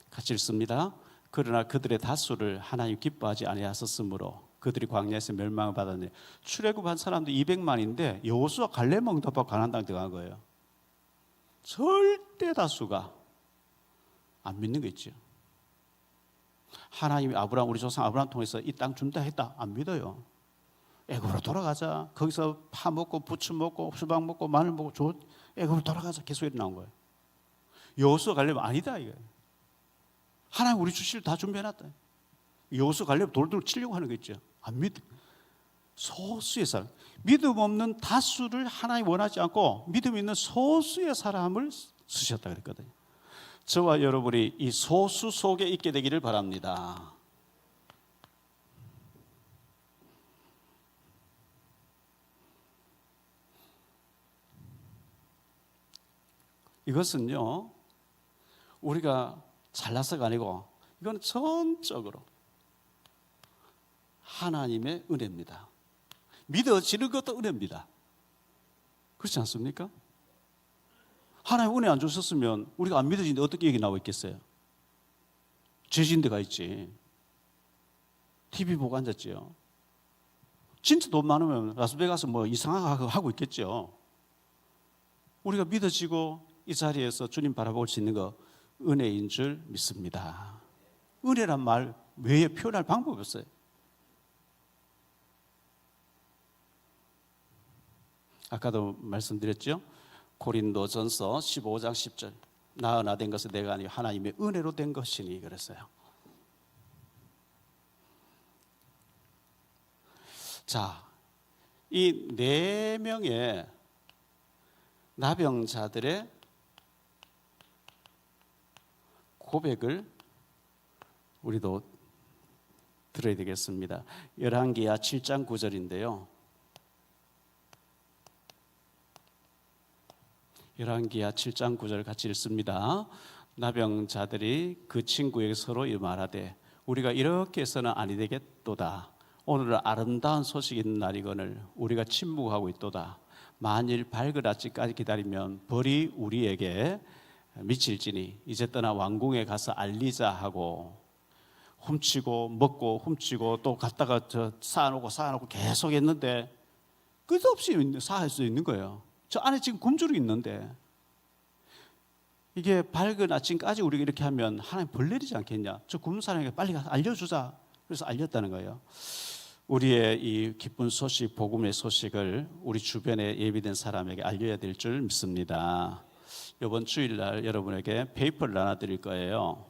같이 읽습니다. 그러나 그들의 다수를 하나님 기뻐하지 아니하셨으므로 그들이 광야에서 멸망을 받았네. 출애굽한 사람도 200만인데 여호수아 갈렙 응답받고 가나안 땅 들어간 거예요. 절대 다수가 안 믿는 거 있죠. 하나님이 아브라함 우리 조상 아브라함 통해서 이 땅 준다 했다. 안 믿어요. 애굽으로 돌아가자. 거기서 파 먹고 부추 먹고 수박 먹고 마늘 먹고 애굽으로 돌아가자. 계속 이렇게 나온 거예요. 여호수아 갈렙 아니다 이거예요. 하나님 우리 주실 다 준비해놨다. 여호수아 갈렙 돌돌 치려고 하는 거 있죠. 안 믿어. 소수의 사람, 믿음 없는 다수를 하나님 원하지 않고 믿음 있는 소수의 사람을 쓰셨다 그랬거든요. 저와 여러분이 이 소수 속에 있게 되기를 바랍니다. 이것은요, 우리가 잘나서가 아니고 이건 전적으로 하나님의 은혜입니다. 믿어지는 것도 은혜입니다. 그렇지 않습니까? 하나님 은혜 안 주셨으면 우리가 안 믿어지는데 어떻게 얘기 나와 있겠어요? 죄진 데가 있지. TV 보고 앉았지요. 진짜 돈 많으면 라스베가스 뭐 이상한 거 하고 있겠죠. 우리가 믿어지고 이 자리에서 주님 바라볼 수 있는 거 은혜인 줄 믿습니다. 은혜란 말 외에 표현할 방법이 없어요. 아까도 말씀드렸죠. 고린도전서 15장 10절 나 된 것은 내가 아니요 하나님의 은혜로 된 것이니 그랬어요. 자, 이 4명의 나병자들의 고백을 우리도 들어야 되겠습니다. 열왕기하 7장 9절인데요. 열왕기하 7장 9절 같이 읽습니다. 나병자들이 그 친구에게 서로 말하되 우리가 이렇게 해서는 아니 되겠도다. 오늘은 아름다운 소식이 있는 날이거늘 우리가 침묵하고 있도다. 만일 밝을 아침까지 기다리면 벌이 우리에게 미칠지니 이제 떠나 왕궁에 가서 알리자 하고 훔치고 먹고 훔치고 또 갔다가 쌓아놓고 계속 했는데 끝없이 쌓을 수 있는 거예요. 저 안에 지금 굶주려 있는데 이게 밝은 아침까지 우리가 이렇게 하면 하나님 벌 내리지 않겠냐? 저 굶는 사람에게 빨리 가서 알려주자. 그래서 알렸다는 거예요. 우리의 이 기쁜 소식, 복음의 소식을 우리 주변에 예비된 사람에게 알려야 될 줄 믿습니다. 이번 주일날 여러분에게 페이퍼를 나눠드릴 거예요.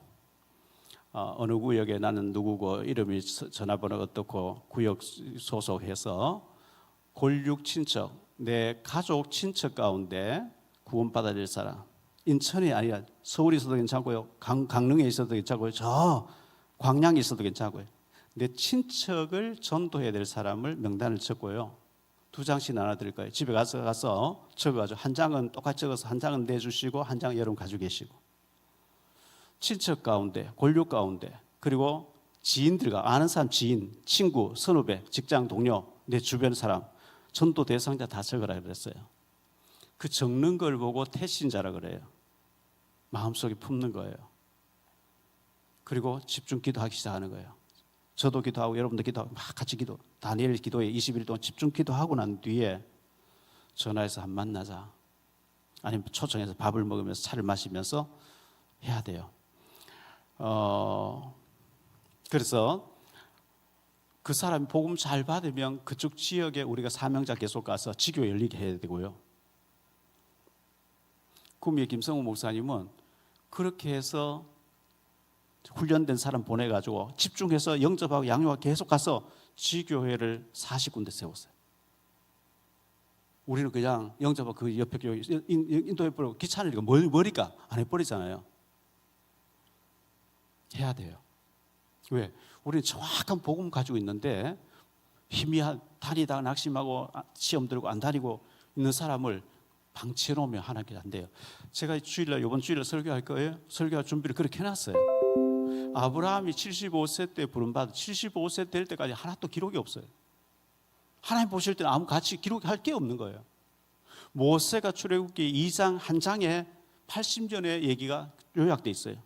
어느 구역에 나는 누구고 이름이 전화번호가 어떻고 구역 소속해서 골육 친척, 내 가족 친척 가운데 구원받아야 될 사람, 인천이 아니라 서울에 있어도 괜찮고요, 강릉에 있어도 괜찮고요, 저 광양에 있어도 괜찮고요. 내 친척을 전도해야 될 사람을 명단을 적고요, 2장씩 나눠드릴 거예요. 집에 가서 적어가지고 한 장은 똑같이 적어서 한 장은 내주시고 한 장은 여러분 가지고 계시고, 친척 가운데, 골육 가운데, 그리고 지인들과 아는 사람, 지인, 친구, 선후배, 직장 동료, 내 주변 사람, 전도 대상자 다 적으라 그랬어요. 그 적는 걸 보고 태신자라 그래요. 마음속에 품는 거예요. 그리고 집중 기도하기 시작하는 거예요. 저도 기도하고 여러분도 기도하고 막 같이 기도. 다니엘 기도에 20일 동안 집중 기도하고 난 뒤에 전화해서 한 만나자. 아니면 초청해서 밥을 먹으면서 차를 마시면서 해야 돼요. 그래서 그 사람이 복음 잘 받으면 그쪽 지역에 우리가 사명자 계속 가서 지교 열리게 해야 되고요. 구미의 김성우 목사님은 그렇게 해서 훈련된 사람 보내가지고 집중해서 영접하고 양육하고 계속 가서 지교회를 40군데 세웠어요. 우리는 그냥 영접하고 그 옆에 교회 인도해버리고 귀찮으니까 머리가 안 해버리잖아요. 해야 돼요. 왜? 우리는 정확한 복음 가지고 있는데 희미한 다니다가 낙심하고 시험 들고 안 다니고 있는 사람을 방치해 놓으면 하나님께 안 돼요. 제가 이번 주일날 설교할 거예요. 설교할 준비를 그렇게 해놨어요. 아브라함이 75세 때 부름받아 75세 될 때까지 하나도 기록이 없어요. 하나님 보실 때는 아무 같이 기록할 게 없는 거예요. 모세가 출애굽기 2장 한 장에 80년의 얘기가 요약돼 있어요.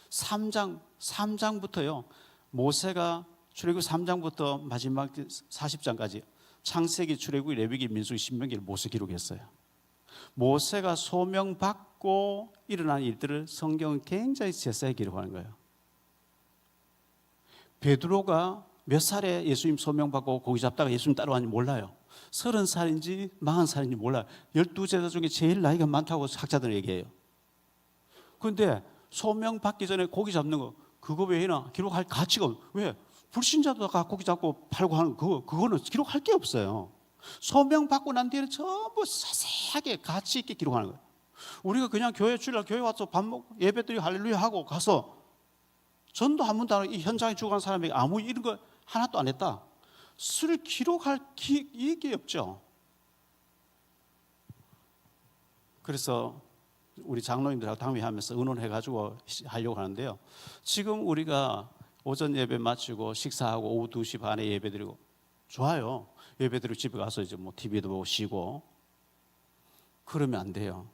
3장부터요. 모세가 출애굽 3장부터 마지막 40장까지 창세기, 출애굽기, 레위기, 민수기, 신명기를 모세 기록했어요. 모세가 소명받고 일어난 일들을 성경은 굉장히 세세하게 기록하는 거예요. 베드로가 몇 살에 예수님 소명받고 고기 잡다가 예수님 따라왔는지 몰라요. 30살인지 40살인지 몰라요. 12제자 중에 제일 나이가 많다고 학자들은 얘기해요. 그런데 소명받기 전에 고기 잡는 거 그거 외에는 기록할 가치가 없어요. 왜? 불신자도 다 고기 잡고 팔고 하는 그거는 기록할 게 없어요. 소명받고 난 뒤에는 전부 세세하게 가치 있게 기록하는 거예요. 우리가 그냥 주일날 교회 와서 밥 먹고 예배드리고 할렐루야 하고 가서 전도 한 번도 안 하고 이 현장에 죽어간 사람에게 아무 이런 거 하나도 안 했다. 술 기록할 이게 없죠. 그래서 우리 장로님들하고 당회하면서 의논해가지고 하려고 하는데요. 지금 우리가 오전 예배 마치고 식사하고 오후 2시 반에 예배드리고 좋아요. 예배드리고 집에 가서 이제 뭐 TV도 보고 쉬고 그러면 안 돼요.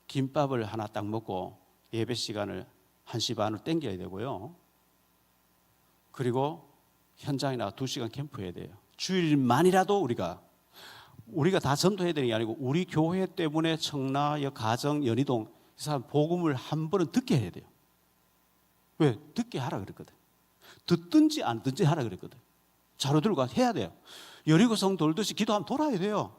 김밥을 하나 딱 먹고 예배 시간을 1시 반으로 당겨야 되고요. 그리고 현장에 나가 2시간 캠프해야 돼요. 주일만이라도 우리가 다 전도해야 되는 게 아니고 우리 교회 때문에 청라, 가정, 연희동 이 사람 복음을 한 번은 듣게 해야 돼요. 왜? 듣게 하라 그랬거든. 듣든지 안 듣든지 하라 그랬거든. 자료 들고 해야 돼요. 여리고성 돌듯이 기도하면 돌아야 돼요.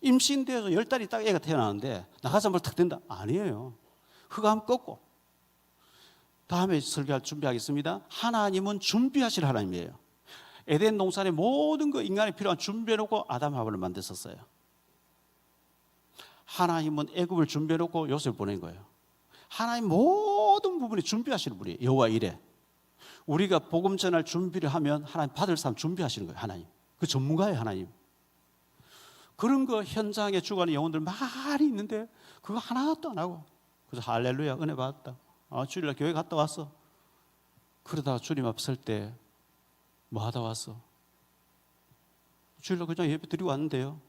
임신되어서 10달이 딱 애가 태어나는데 나가서 뭘 탁 된다? 아니에요. 흑암 꺾고 다음에 설교할 준비하겠습니다. 하나님은 준비하실 하나님이에요. 에덴 동산의 모든 거 인간이 필요한 준비해놓고 아담 하와를 만드셨어요. 하나님은 애굽을 준비해놓고 요셉을 보낸 거예요. 하나님 모든 부분이 준비하시는 분이에요. 여호와 이래. 우리가 복음 전할 준비를 하면 하나님 받을 사람 준비하시는 거예요. 하나님. 그 전문가예요. 하나님. 그런 거 현장에 죽어가는 영혼들 많이 있는데 그거 하나도 안 하고 그래서 할렐루야 은혜 받았다. 주일날 교회 갔다 왔어. 그러다가 주님 앞 설 때 뭐 하다 왔어? 주일날 그냥 예배 드리고 왔는데요.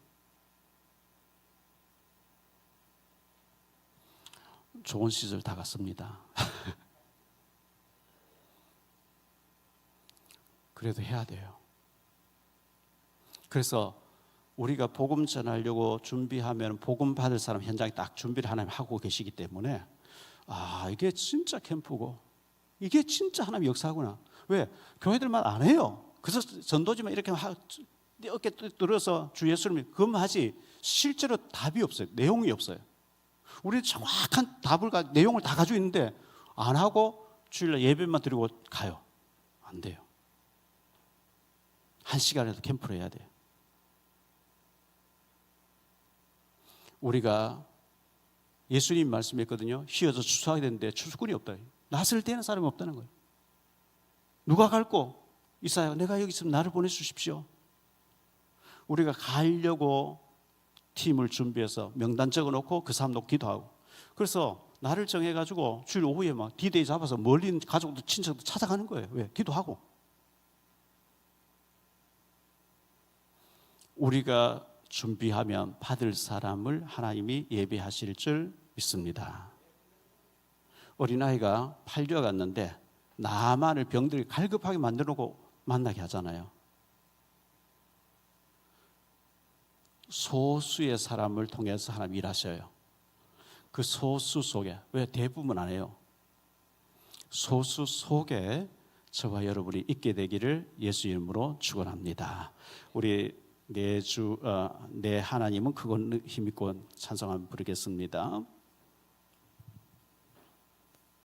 좋은 시절 다 갔습니다. 그래도 해야 돼요. 그래서 우리가 복음 전하려고 준비하면 복음 받을 사람 현장에 딱 준비를 하나님 하고 계시기 때문에 이게 진짜 캠프고 이게 진짜 하나님 역사구나. 왜? 교회들만 안 해요. 그래서 전도지만 이렇게 어깨 들어서 주 예수님이 그것만 하지 실제로 답이 없어요. 내용이 없어요. 우리는 정확한 내용을 다 가지고 있는데 안 하고 주일날 예배만 드리고 가요. 안 돼요. 1시간에도 캠프를 해야 돼요. 우리가 예수님 말씀했거든요. 휘어져 추수하게 되는데 추수꾼이 없다. 낯을 떼는 사람이 없다는 거예요. 누가 갈고? 이사야, 내가 여기 있으면 나를 보내주십시오. 우리가 가려고 팀을 준비해서 명단 적어놓고 그 사람 놓고 기도하고, 그래서 나를 정해가지고 주일 오후에 막 디데이 잡아서 멀리 있는 가족도 친척도 찾아가는 거예요. 왜? 기도하고. 우리가 준비하면 받을 사람을 하나님이 예비하실 줄 믿습니다. 어린아이가 팔려갔는데 나만을 병들이 갈급하게 만들어놓고 만나게 하잖아요. 소수의 사람을 통해서 하나님 일하셔요. 그 소수 속에, 왜 대부분 안 해요? 소수 속에 저와 여러분이 있게 되기를 예수 이름으로 축원합니다. 우리 내 하나님은 그건 힘있고 찬송 한번 부르겠습니다.